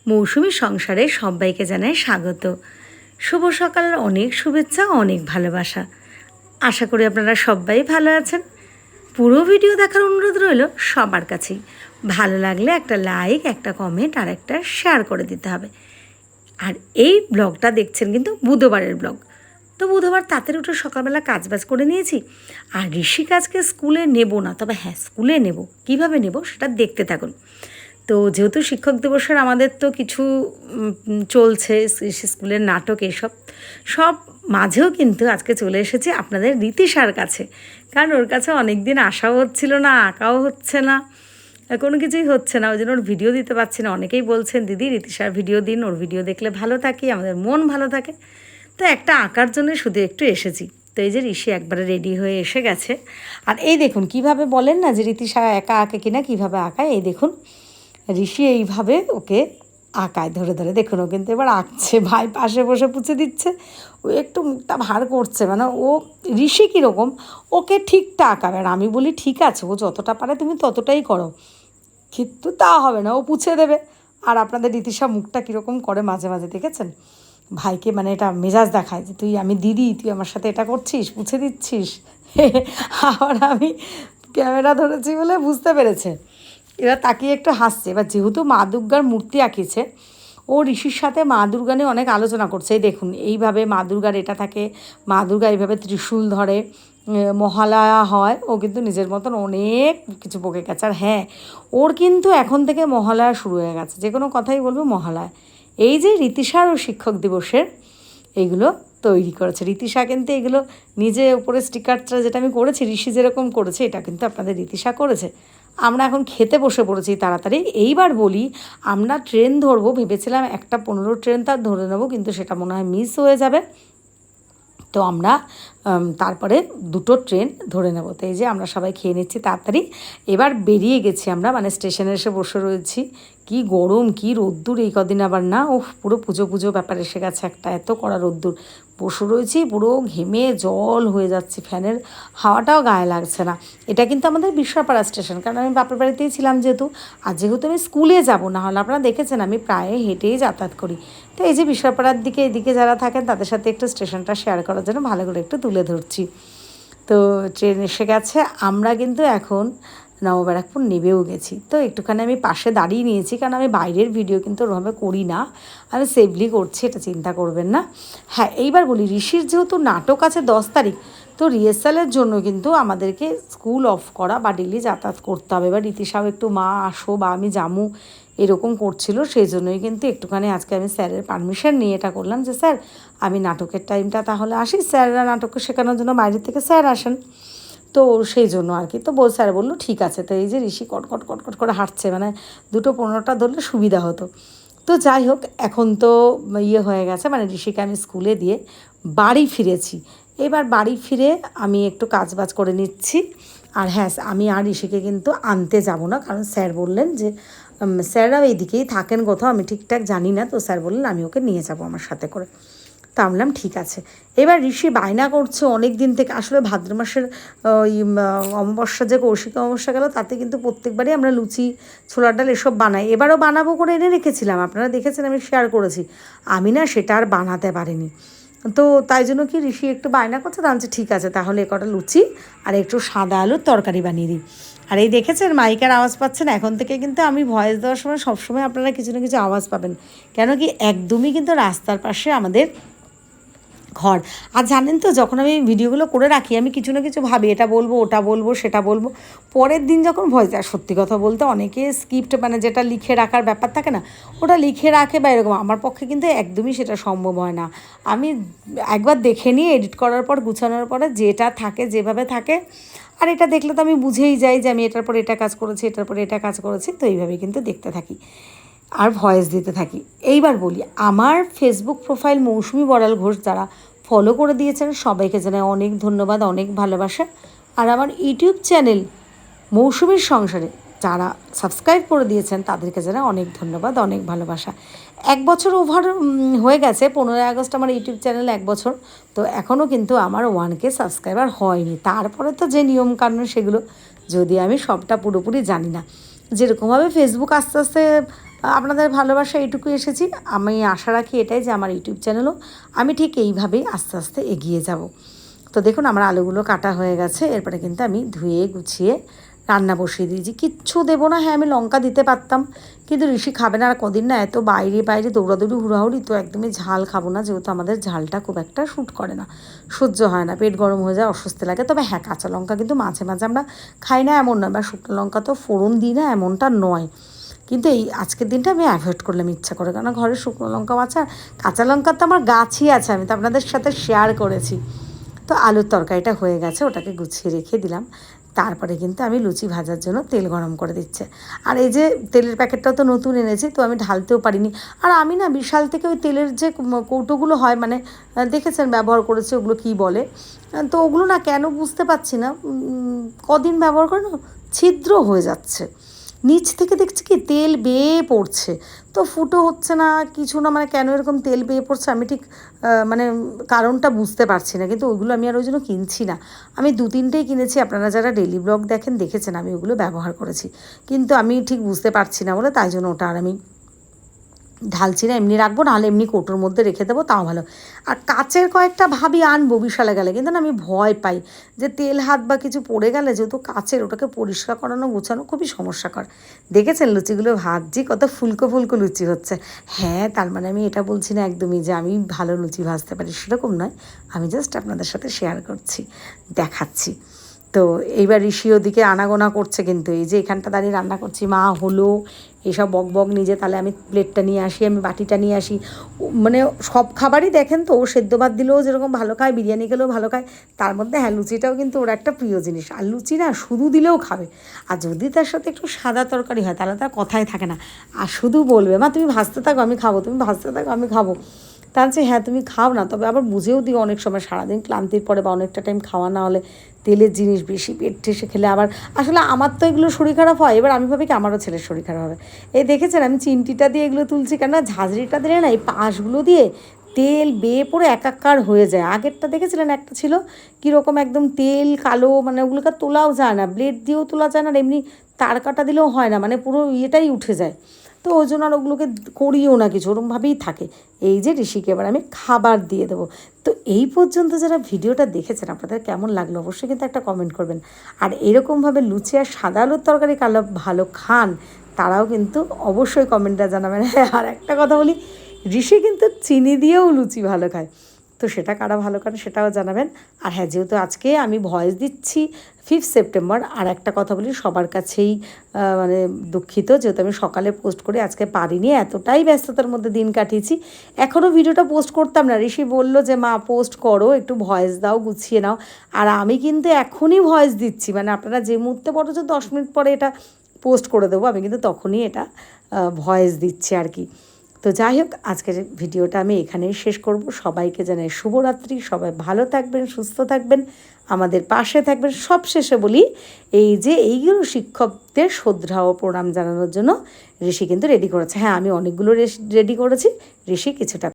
মৌসুমী সংসারে সবাইকে জানাই স্বাগত। শুভ সকালের অনেক শুভেচ্ছা, অনেক ভালোবাসা। আশা করি আপনারা সবাই ভালো আছেন। পুরো ভিডিও দেখার অনুরোধ রইল সবার কাছেই। ভালো লাগলে একটা লাইক, একটা কমেন্ট আর একটা শেয়ার করে দিতে হবে। আর এই ব্লগটা দেখছেন কিন্তু বুধবারের ব্লগ। তো বুধবার তাড়াতাড়ি উঠে সকালবেলা কাজবাজ করে নিয়েছি। আর ঋষিকাজকে স্কুলে নেব না, তবে হ্যাঁ স্কুলে নেব। কীভাবে নেব সেটা দেখতে থাকুন। তো যেহেতু শিক্ষক দিবসের আমাদের তো কিছু চলছে, স্কুলের নাটক এসব সব মাঝেও কিন্তু আজকে চলে এসেছি আপনাদের রীতিশার কাছে। কারণ ওর কাছে অনেক দিন আসাও হচ্ছিল না, আঁকাও হচ্ছে না, কোনো কিছুই হচ্ছে না। ওই জন্য ওর ভিডিও দিতে পারছি না। অনেকেই বলছেন দিদি রীতিশার ভিডিও দিন, ওর ভিডিও দেখলে ভালো থাকি, আমাদের মন ভালো থাকে। তো একটা আঁকার জন্য শুধু একটু এসেছি। তো এই যে ঋষি একবারে রেডি হয়ে এসে গেছে। আর এই দেখুন কীভাবে বলেন না যে রীতিশা একা আঁকে কিনা, কীভাবে আঁকায়। এই দেখুন ঋষি এইভাবে ওকে আঁকায় ধরে ধরে। দেখুন ও কিন্তু এবার আঁকছে, ভাই পাশে বসে পুছে দিচ্ছে। ও একটু মুখটা ভার করছে, মানে ও ঋষি কীরকম ওকে ঠিকটা আঁকাবে। আর আমি বলি ঠিক আছে, ও যতটা পারে তুমি ততটাই করো, কিন্তু তা হবে না, ও পুছে দেবে। আর আপনাদের রীতিশা মুখটা কীরকম করে মাঝে মাঝে দেখেছেন, ভাইকে মানে এটা মেজাজ দেখায় যে আমি দিদি, তুই আমার সাথে এটা করছিস, পুছে দিচ্ছিস। আবার আমি ক্যামেরা ধরেছি বলে বুঝতে পেরেছে। এবার তাকিয়ে একটু হাসছে। এবার যেহেতু মা দুর্গার মূর্তি আঁকিয়েছে, ও ঋষির সাথে মা দুর্গা নিয়ে অনেক আলোচনা করছে। এই দেখুন এইভাবে মা দুর্গার এটা থাকে, মা দুর্গা এইভাবে ত্রিশূল ধরে, মহালয়া হয়। ও কিন্তু নিজের মতন অনেক কিছু বকে গেছে। আর হ্যাঁ, ওর কিন্তু এখন থেকে মহালয়া শুরু হয়ে গেছে, যে কোনো কথাই বলবো মহালয়া। এই যে রীতিশার ও শিক্ষক দিবসের এইগুলো তৈরি করেছে রীতিশা, কিন্তু এগুলো নিজে উপরে স্টিকারটা যেটা আমি করেছি, ঋষি যেরকম করেছে এটা কিন্তু আপনাদের রীতিশা করেছে। আমরা এখন খেতে বসে পড়েছি তাড়াতাড়ি। এইবার বলি, আমরা ট্রেন ধরবো ভেবেছিলাম, 1:15 ট্রেন তার ধরে নেবো, কিন্তু সেটা মনে হয় মিস হয়ে যাবে। তো আমরা তারপরে 2টো ট্রেন ধরে নেব। তো এই যে আমরা সবাই খেয়ে নিচ্ছি তাড়াতাড়ি। এবার বেরিয়ে গেছি আমরা, মানে স্টেশনে এসে বসে রয়েছি। কি গরম, কি রোদ্দুর এই কদিন আবার না, ও পুরো পুজো পুজো ব্যাপার এসে গেছে একটা, এত কড়া রোদ্দুর। বসে রয়েছি পুরো ঘেমে জল হয়ে যাচ্ছি, ফ্যানের হাওয়াটাও গায়ে লাগছে না। এটা কিন্তু আমাদের বিশ্বপাড়া স্টেশন, কারণ আমি বাপের বাড়িতেই ছিলাম যেহেতু। আর যেহেতু আমি স্কুলে যাব, না হলে আপনারা দেখেছেন আমি প্রায় হেঁটেই যাতায়াত করি। তো এই যে বিশ্বপাড়ার দিকে এদিকে যারা থাকেন তাদের সাথে একটু স্টেশনটা শেয়ার করার জন্য ভালো করে একটু তুলে ধরছি। তো ট্রেন এসে গেছে, আমরা কিন্তু এখন নবব্যারাকপুর নেবেও গেছি। তো একটুখানি আমি পাশে দাঁড়িয়ে নিয়েছি, কারণ আমি বাইরের ভিডিও কিন্তু ওরভাবে করি না, আমি সেফলি করছি, এটা চিন্তা করবেন না। হ্যাঁ, এইবার বলি, ঋষির যেহেতু নাটক আছে 10 তারিখ, তো রিহার্সালের জন্য কিন্তু আমাদেরকে স্কুল অফ করা বা ডেলি যাতায়াত করতে হবে। বা রীতিশাও একটু মা আসো বা আমি জামু এরকম করছিল, সেই জন্যই কিন্তু একটুখানি আজকে আমি স্যারের পারমিশন নিয়ে এটা করলাম যে স্যার আমি নাটকের টাইমটা তাহলে আসি, স্যাররা নাটক শেখানোর জন্য বাইরে থেকে স্যার আসেন, তো সেই জন্য আর কি। তো স্যার বললো ঠিক আছে। তো এই যে ঋষি কটকট কটকট করে হাঁটছে, মানে 2:15 ধরলে সুবিধা হতো। তো যাই হোক, এখন তো হয়ে গেছে, মানে ঋষিকে আমি স্কুলে দিয়ে বাড়ি ফিরেছি। এবার বাড়ি ফিরে আমি একটু কাজবাজ করে নিচ্ছি। আর হ্যাঁ, আমি আর ঋষিকে কিন্তু আনতে যাব না, কারণ স্যার বললেন যে স্যাররা এইদিকেই থাকেন কোথাও, আমি ঠিকঠাক জানি না। তো স্যার বললেন আমি ওকে নিয়ে যাব আমার সাথে করে। তা বললাম ঠিক আছে। এবার ঋষি বায়না করছে অনেক দিন থেকে। আসলে ভাদ্র মাসের ওই অমাবস্যা, যে কৌশিক অমাবস্যা গেল, তাতে কিন্তু প্রত্যেকবারই আমরা লুচি, ছোলার ডাল এসব বানাই। এবারও বানাবো করে এনে রেখেছিলাম, আপনারা দেখেছেন আমি শেয়ার করেছি। আমি না সেটা আর বানাতে পারিনি। তো তাই জন্য কি ঋষি একটু বায়না করছে, জানছে ঠিক আছে তাহলে কটা লুচি আর একটু সাদা আলুর তরকারি বানিয়ে দিই। আর এই দেখেছেন মাইকের আওয়াজ পাচ্ছেন, এখন থেকে কিন্তু আমি ভয়েস দেওয়ার সময় সবসময় আপনারা কিছু না কিছু আওয়াজ পাবেন। কেন কি, একদমই কিন্তু রাস্তার পাশে আমাদের ঘর। আর জানেন তো, যখন আমি ভিডিওগুলো করে রাখি আমি কিছু না কিছু ভাবি, এটা বলবো, ওটা বলবো, সেটা বলবো। পরের দিন যখন ভয়েস দেয়, সত্যি কথা বলতে অনেকে স্ক্রিপ্ট, মানে যেটা লিখে রাখার ব্যাপার থাকে না, ওটা লিখে রাখে বা এরকম, আমার পক্ষে কিন্তু একদমই সেটা সম্ভব হয় না। আমি একবার দেখে নিয়ে এডিট করার পর, গুছানোর পরে যেটা থাকে যেভাবে থাকে। আর এটা দেখলে তো আমি বুঝেই যাই যে আমি এটার পর এটা কাজ করেছি, এটার পরে এটা কাজ করেছি। তো এইভাবেই কিন্তু দেখতে থাকি আর ভয়েস দিতে থাকি। এইবার বলি, আমার ফেসবুক প্রোফাইল মৌসুমী বড়াল ঘোষ যারা ফলো করে দিয়েছেন সবাইকে জানাই অনেক ধন্যবাদ, অনেক ভালোবাসা। আর আমার ইউটিউব চ্যানেল মৌসুমীর সংসারে যারা সাবস্ক্রাইব করে দিয়েছেন তাদেরকে জানাই অনেক ধন্যবাদ, অনেক ভালোবাসা। 1 বছর ওভার হয়ে গেছে, 15ই আগস্ট আমার ইউটিউব চ্যানেল 1 বছর। তো এখনও কিন্তু আমার 1K সাবস্ক্রাইবার হয়নি। তারপরে তো যে নিয়মকানুন সেগুলো যদি আমি সবটা পুরোপুরি জানি না। যেরকমভাবে ফেসবুক আস্তে আস্তে আপনাদের ভালোবাসা এইটুকু এসেছি। আমি আশা রাখি এটাই যে আমার ইউটিউব চ্যানেলও আমি ঠিক এইভাবেই আস্তে আস্তে এগিয়ে যাব। তো দেখুন আমার আলুগুলো কাটা হয়ে গেছে, এরপরে কিন্তু আমি ধুয়ে গুছিয়ে রান্না বসিয়ে দিয়েছি। কিচ্ছু দেবো না, হ্যাঁ আমি লঙ্কা দিতে পারতাম, কিন্তু ঋষি খাবে না। আর কদিন না এত বাইরে বাইরে দৌড়াদৌড়ি হুড়াহুড়ি, তো একদমই ঝাল খাবো না, যেহেতু আমাদের ঝালটা খুব একটা শ্যুট করে না, সহ্য হয় না, পেট গরম হয়ে যায়, অস্বস্তি লাগে। তবে হ্যাঁ কাঁচা লঙ্কা কিন্তু মাঝে মাঝে আমরা খাই না এমন নয়, বা শুকনো লঙ্কা তো ফোড়ন দিই না এমনটা নয়, কিন্তু এই আজকের দিনটা আমি অ্যাভয়েড করলাম ইচ্ছা করে, কারণ ঘরে শুকনো লঙ্কাও আছে আর কাঁচা লঙ্কা তো আমার গাছই আছে, আমি তো আপনাদের সাথে শেয়ার করেছি। তো আলুর তরকারিটা হয়ে গেছে, ওটাকে গুছিয়ে রেখে দিলাম। তারপরে কিন্তু আমি লুচি ভাজার জন্য তেল গরম করে দিচ্ছে। আর এই যে তেলের প্যাকেটটাও তো নতুন এনেছি, তো আমি ঢালতেও পারিনি। আর আমি না বিশাল থেকে ওই তেলের যে কৌটোগুলো হয়, মানে দেখেছেন ব্যবহার করেছি, ওগুলো কী বলে, তো ওগুলো না কেন বুঝতে পারছি না, কদিন ব্যবহার করে না ছিদ্র হয়ে যাচ্ছে, নিচ থেকে দেখছি কি তেল বেয়ে পড়ছে, তো ফুটো হচ্ছে না কিছু না, মানে কেন এরকম তেল বেয়ে পড়ছে আমি ঠিক মানে কারণটা বুঝতে পারছি না। কিন্তু ওইগুলো আমি আর ওই জন্য কিনছি না, আমি 2-3টেই কিনেছি, আপনারা যারা ডেলি ব্লগ দেখেন দেখেছেন আমি ওগুলো ব্যবহার করেছি, কিন্তু আমি ঠিক বুঝতে পারছি না বলে তাই জন্য ওটা আর আমি ঢালছি না, এমনি রাখবো, নাহলে এমনি কৌটোর মধ্যে রেখে দেবো, তাও ভালো। আর কাচের কয়েকটা ভাবি আনবো বিশালে গেলে, কিন্তু না আমি ভয় পাই যে তেল হাত বা কিছু পড়ে গেলে, যেহেতু কাচের, ওটাকে পরিষ্কার করানো গোছানো খুবই সমস্যাকর। দেখেছেন লুচিগুলো ভাজছি, কত ফুলকো ফুলকো লুচি হচ্ছে। হ্যাঁ তার মানে আমি এটা বলছি না একদমই যে আমি ভালো লুচি ভাজতে পারি, সেরকম নয়, আমি জাস্ট আপনাদের সাথে শেয়ার করছি, দেখাচ্ছি। তো এইবার ঋষি ওদিকে আনাগোনা করছে, কিন্তু এই যে এখানটা দাঁড়িয়ে রান্না করছি, মা হলো এইসব বক বক নিজে, তাহলে আমি প্লেটটা নিয়ে আসি, আমি বাটিটা নিয়ে আসি, মানে সব খাবারই দেখেন তো, ও সেদ্ধ ভাত দিলেও যেরকম ভালো খায়, বিরিয়ানি খেলেও ভালো খায়, তার মধ্যে হ্যাঁ লুচিটাও কিন্তু ওর একটা প্রিয় জিনিস। আর লুচি না শুধু দিলেও খাবে, আর যদি তার সাথে একটু সাদা তরকারি হয় তাহলে তার কথাই থাকে না, আর শুধু বলবে মা তুমি ভাজতে থাকো আমি খাবো, তুমি ভাজতে থাকো আমি খাবো। তার চেয়ে হ্যাঁ তুমি খাও না, তবে আবার বুঝেও দিও অনেক সময়, সারাদিন ক্লান্তির পরে বা অনেকটা টাইম খাওয়া না হলে তেলের জিনিস বেশি পেট ঠেসে খেলে আবার, আসলে আমার তো এগুলো শরীর খারাপ হয়, এবার আমি ভাবি কি আমারও ছেলের শরীর খারাপ হবে। এই দেখেছেন আমি চিমটিটা দিয়ে এগুলো তুলছি কেন, ঝাঁঝরিটা দিলে না এই পাশগুলো দিয়ে তেল বেয়ে পড়ে একাকার হয়ে যায়। আগেরটা দেখেছিলেন একটা ছিল কীরকম একদম তেল কালো, মানে ওগুলোকে তোলাও যায় না, ব্লেড দিয়েও তোলা যায় না, আর এমনি তার কাটা দিলেও হয় না, মানে পুরো ইয়েটাই উঠে যায়। তো ওই জন্য আর ওগুলোকে করিও না কিছু, ওরকমভাবেই থাকে। এই যে ঋষিকে এবার আমি খাবার দিয়ে দেবো। তো এই পর্যন্ত যারা ভিডিওটা দেখেছেন আপনাদের কেমন লাগলো অবশ্যই কিন্তু একটা কমেন্ট করবেন। আর এরকমভাবে লুচি আর সাদা আলুর তরকারি কালো ভালো খান তারাও কিন্তু অবশ্যই কমেন্টটা জানাবেন। হ্যাঁ আর একটা কথা বলি, ঋষি কিন্তু চিনি দিয়েও লুচি ভালো খায়, তো সেটা কারা ভালো খান সেটাও জানাবেন। আর হ্যাঁ যেহেতু আজকে আমি ভয়েস দিচ্ছি 5 সেপ্টেম্বর, আর একটা কথা বলি সবার কাছেই মানে দুঃখিত, যেহেতু আমি সকালে পোস্ট করে আজকে পারিনি, এতটাই ব্যস্ততার মধ্যে দিন কাটিয়েছি, এখনও ভিডিওটা পোস্ট করতাম না। ঋষি বলল যে মা পোস্ট করো, একটু ভয়েস দাও, গুছিয়ে নাও, আর আমি কিন্তু এখনই ভয়েস দিচ্ছি, মানে আপনারা যে মুহূর্তে বলো যে 10 মিনিট পরে এটা পোস্ট করে দেবো, আমি কিন্তু তখনই এটা ভয়েস দিচ্ছি আর কি। তো যাই হোক আজকের ভিডিওটা আমি এখানেই শেষ করব। সবাইকে জানাই শুভরাত্রি, সবাই ভালো থাকবেন, সুস্থ থাকবেন, আমাদের পাশে থাকবেন। সব শেষে বলি এই যে এইগুলো শিক্ষকদের শ্রদ্ধা ও প্রণাম জানানোর জন্য ঋষি কিন্তু রেডি করেছে। হ্যাঁ আমি অনেকগুলো রেডি করেছি, ঋষি কিছুটা